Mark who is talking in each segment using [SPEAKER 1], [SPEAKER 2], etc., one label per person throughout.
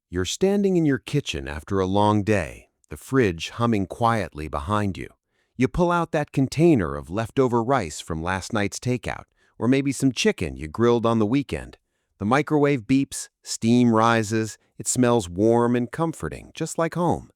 [SPEAKER 1] You're standing in your kitchen after a long day, the fridge humming quietly behind you. You pull out that container of leftover rice from last night's takeout, or maybe some chicken you grilled on the weekend. The microwave beeps, steam rises, it smells warm and comforting, just like home.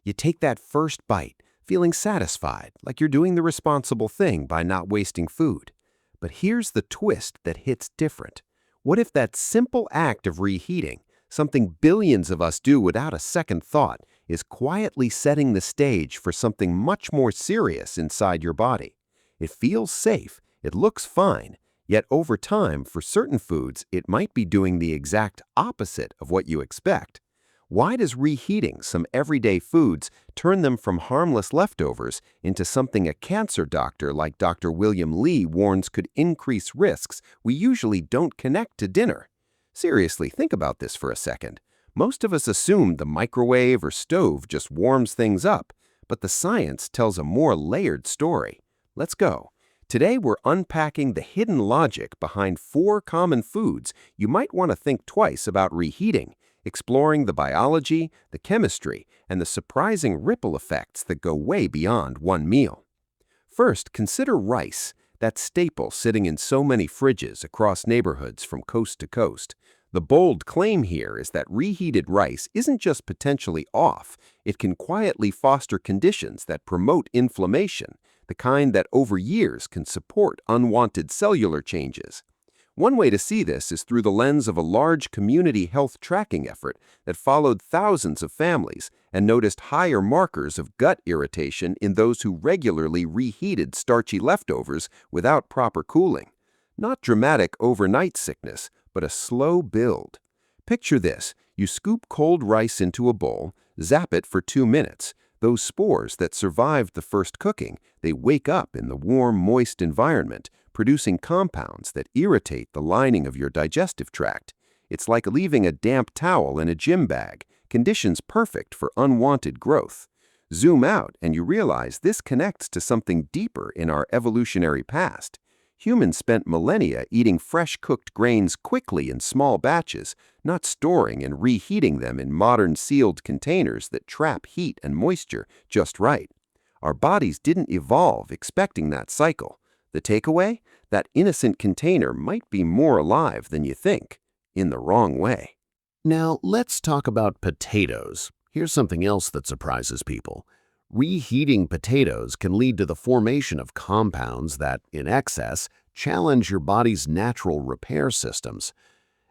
[SPEAKER 1] You take that first bite, feeling satisfied, like you're doing the responsible thing by not wasting food. But here's the twist that hits different. What if that simple act of reheating, something billions of us do without a second thought, is quietly setting the stage for something much more serious inside your body? It feels safe, it looks fine, yet over time, for certain foods, it might be doing the exact opposite of what you expect. Why does reheating some everyday foods turn them from harmless leftovers into something a cancer doctor like Dr. William Lee warns could increase risks we usually don't connect to dinner? Seriously, think about this for a second. Most of us assume the microwave or stove just warms things up, but the science tells a more layered story. Let's go. Today we're unpacking the hidden logic behind 4 common foods you might want to think twice about reheating, exploring the biology, the chemistry, and the surprising ripple effects that go way beyond one meal. First, consider rice, that staple sitting in so many fridges across neighborhoods from coast to coast. The bold claim here is that reheated rice isn't just potentially off, it can quietly foster conditions that promote inflammation, the kind that over years can support unwanted cellular changes. One way to see this is through the lens of a large community health tracking effort that followed thousands of families and noticed higher markers of gut irritation in those who regularly reheated starchy leftovers without proper cooling. Not dramatic overnight sickness, but a slow build. Picture this: you scoop cold rice into a bowl, zap it for 2 minutes. Those spores that survived the first cooking, they wake up in the warm, moist environment, producing compounds that irritate the lining of your digestive tract. It's like leaving a damp towel in a gym bag, conditions perfect for unwanted growth. Zoom out and you realize this connects to something deeper in our evolutionary past. Humans spent millennia eating fresh cooked grains quickly in small batches, not storing and reheating them in modern sealed containers that trap heat and moisture just right. Our bodies didn't evolve expecting that cycle. The takeaway? That innocent container might be more alive than you think, in the wrong way.
[SPEAKER 2] Now, let's talk about potatoes. Here's something else that surprises people. Reheating potatoes can lead to the formation of compounds that, in excess, challenge your body's natural repair systems.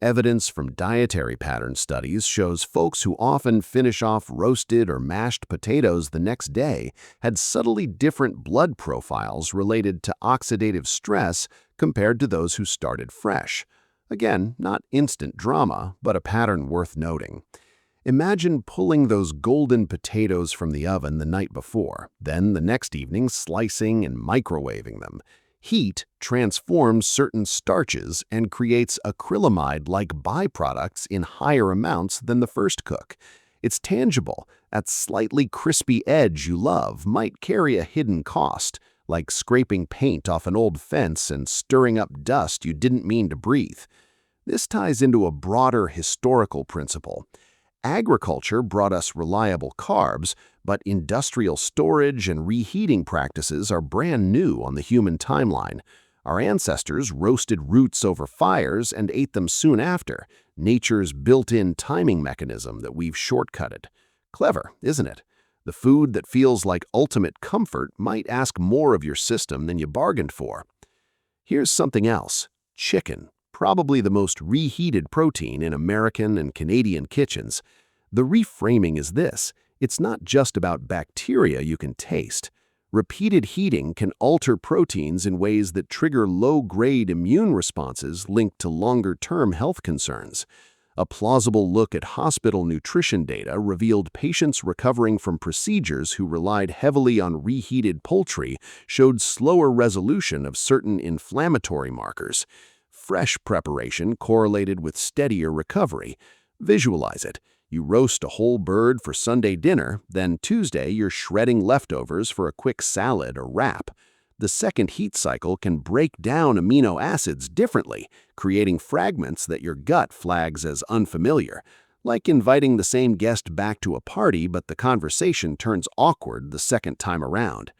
[SPEAKER 2] Evidence from dietary pattern studies shows folks who often finish off roasted or mashed potatoes the next day had subtly different blood profiles related to oxidative stress compared to those who started fresh. Again, not instant drama, but a pattern worth noting. Imagine pulling those golden potatoes from the oven the night before, then the next evening slicing and microwaving them. Heat transforms certain starches and creates acrylamide-like byproducts in higher amounts than the first cook. It's tangible. That slightly crispy edge you love might carry a hidden cost, like scraping paint off an old fence and stirring up dust you didn't mean to breathe. This ties into a broader historical principle. Agriculture brought us reliable carbs, but industrial storage and reheating practices are brand new on the human timeline. Our ancestors roasted roots over fires and ate them soon after, nature's built-in timing mechanism that we've shortcutted. Clever, isn't it? The food that feels like ultimate comfort might ask more of your system than you bargained for. Here's something else: chicken. Probably the most reheated protein in American and Canadian kitchens. The reframing is this: it's not just about bacteria you can taste. Repeated heating can alter proteins in ways that trigger low-grade immune responses linked to longer-term health concerns. A plausible look at hospital nutrition data revealed patients recovering from procedures who relied heavily on reheated poultry showed slower resolution of certain inflammatory markers. Fresh preparation correlated with steadier recovery. Visualize it. You roast a whole bird for Sunday dinner, then Tuesday you're shredding leftovers for a quick salad or wrap. The second heat cycle can break down amino acids differently, creating fragments that your gut flags as unfamiliar. like inviting the same guest back to a party but the conversation turns awkward the second time around.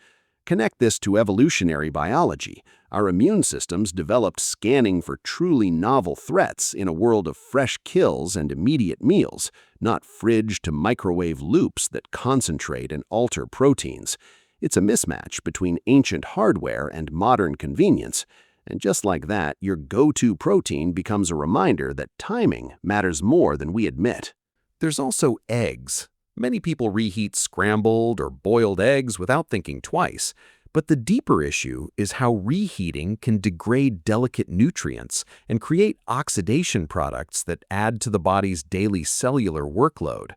[SPEAKER 2] Connect this to evolutionary biology. Our immune systems developed scanning for truly novel threats in a world of fresh kills and immediate meals, not fridge to microwave loops that concentrate and alter proteins. It's a mismatch between ancient hardware and modern convenience. And just like that, your go-to protein becomes a reminder that timing matters more than we admit.
[SPEAKER 1] There's also eggs. Many people reheat scrambled or boiled eggs without thinking twice. But the deeper issue is how reheating can degrade delicate nutrients and create oxidation products that add to the body's daily cellular workload.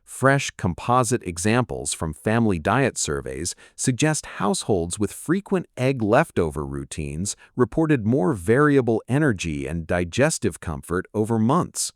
[SPEAKER 1] Fresh composite examples from family diet surveys suggest households with frequent egg leftover routines reported more variable energy and digestive comfort over months.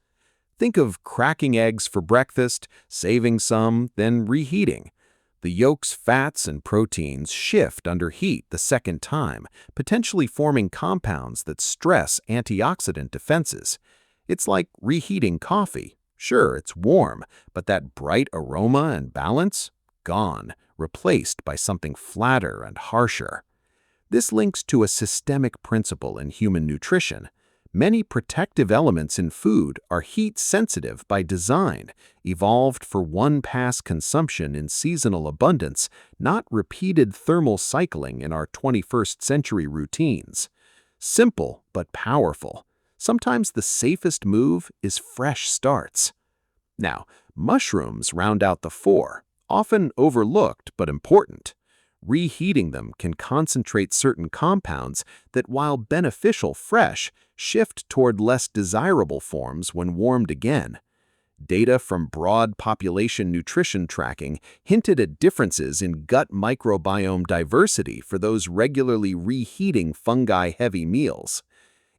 [SPEAKER 1] Think of cracking eggs for breakfast, saving some, then reheating. The yolk's fats and proteins shift under heat the second time, potentially forming compounds that stress antioxidant defenses. It's like reheating coffee. Sure, it's warm, but that bright aroma and balance? Gone, replaced by something flatter and harsher. This links to a systemic principle in human nutrition. Many protective elements in food are heat-sensitive by design, evolved for one-pass consumption in seasonal abundance, not repeated thermal cycling in our 21st century routines. Simple but powerful. Sometimes the safest move is fresh starts. Now, mushrooms round out the four, often overlooked but important. Reheating them can concentrate certain compounds that, while beneficial fresh, shift toward less desirable forms when warmed again. Data from broad population nutrition tracking hinted at differences in gut microbiome diversity for those regularly reheating fungi-heavy meals.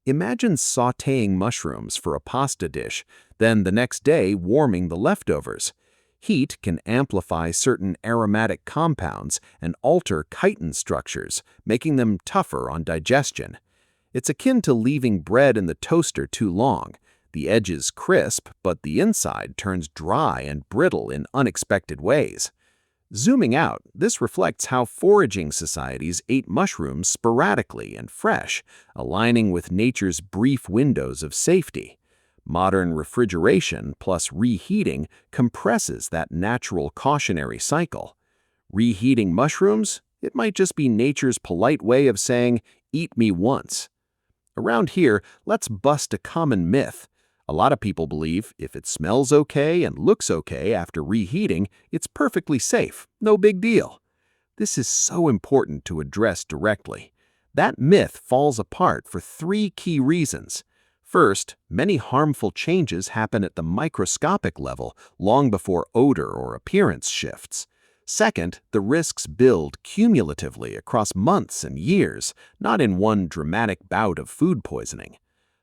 [SPEAKER 1] Imagine sautéing mushrooms for a pasta dish, then the next day warming the leftovers. Heat can amplify certain aromatic compounds and alter chitin structures, making them tougher on digestion. It's akin to leaving bread in the toaster too long. The edges crisp, but the inside turns dry and brittle in unexpected ways. Zooming out, this reflects how foraging societies ate mushrooms sporadically and fresh, aligning with nature's brief windows of safety. Modern refrigeration plus reheating compresses that natural cautionary cycle. Reheating mushrooms? It might just be nature's polite way of saying, "Eat me once." Around here, let's bust a common myth. A lot of people believe if it smells okay and looks okay after reheating, it's perfectly safe, no big deal. This is so important to address directly. That myth falls apart for three key reasons. First, many harmful changes happen at the microscopic level long before odor or appearance shifts. Second, the risks build cumulatively across months and years, not in one dramatic bout of food poisoning.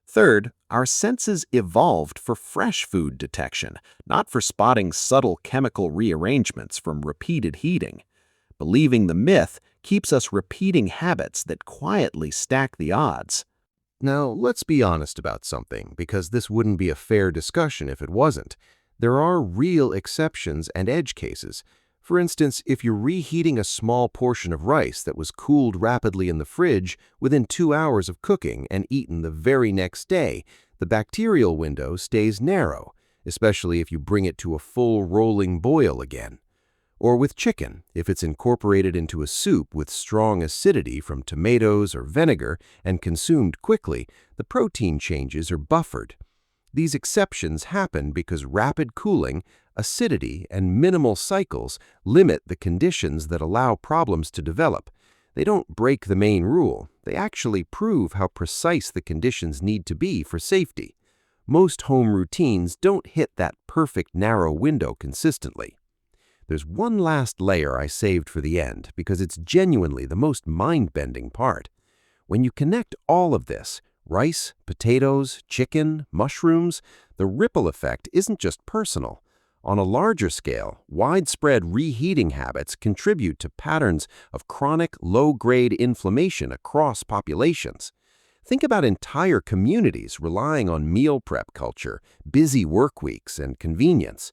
[SPEAKER 1] Third, our senses evolved for fresh food detection, not for spotting subtle chemical rearrangements from repeated heating. Believing the myth keeps us repeating habits that quietly stack the odds.
[SPEAKER 2] Now, let's be honest about something, because this wouldn't be a fair discussion if it wasn't. There are real exceptions and edge cases. For instance, if you're reheating a small portion of rice that was cooled rapidly in the fridge within 2 hours of cooking and eaten the very next day, the bacterial window stays narrow, especially if you bring it to a full rolling boil again. Or with chicken, if it's incorporated into a soup with strong acidity from tomatoes or vinegar and consumed quickly, the protein changes are buffered. These exceptions happen because rapid cooling, acidity, and minimal cycles limit the conditions that allow problems to develop. They don't break the main rule. They actually prove how precise the conditions need to be for safety. Most home routines don't hit that perfect narrow window consistently. There's one last layer I saved for the end because it's genuinely the most mind-bending part. When you connect all of this, rice, potatoes, chicken, mushrooms, the ripple effect isn't just personal. On a larger scale, widespread reheating habits contribute to patterns of chronic low-grade inflammation across populations.
[SPEAKER 1] Think about entire communities relying on meal prep culture, busy work weeks, and convenience.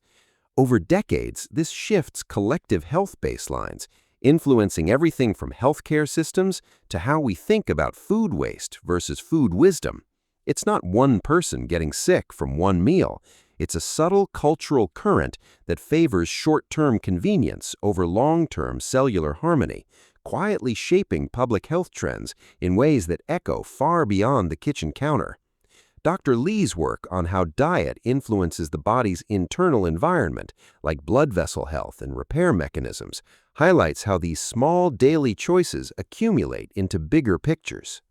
[SPEAKER 1] Over decades, this shifts collective health baselines, influencing everything from healthcare systems to how we think about food waste versus food wisdom. It's not one person getting sick from one meal. It's a subtle cultural current that favors short-term convenience over long-term cellular harmony, quietly shaping public health trends in ways that echo far beyond the kitchen counter. Dr. Lee's work on how diet influences the body's internal environment, like blood vessel health and repair mechanisms, highlights how these small daily choices accumulate into bigger pictures.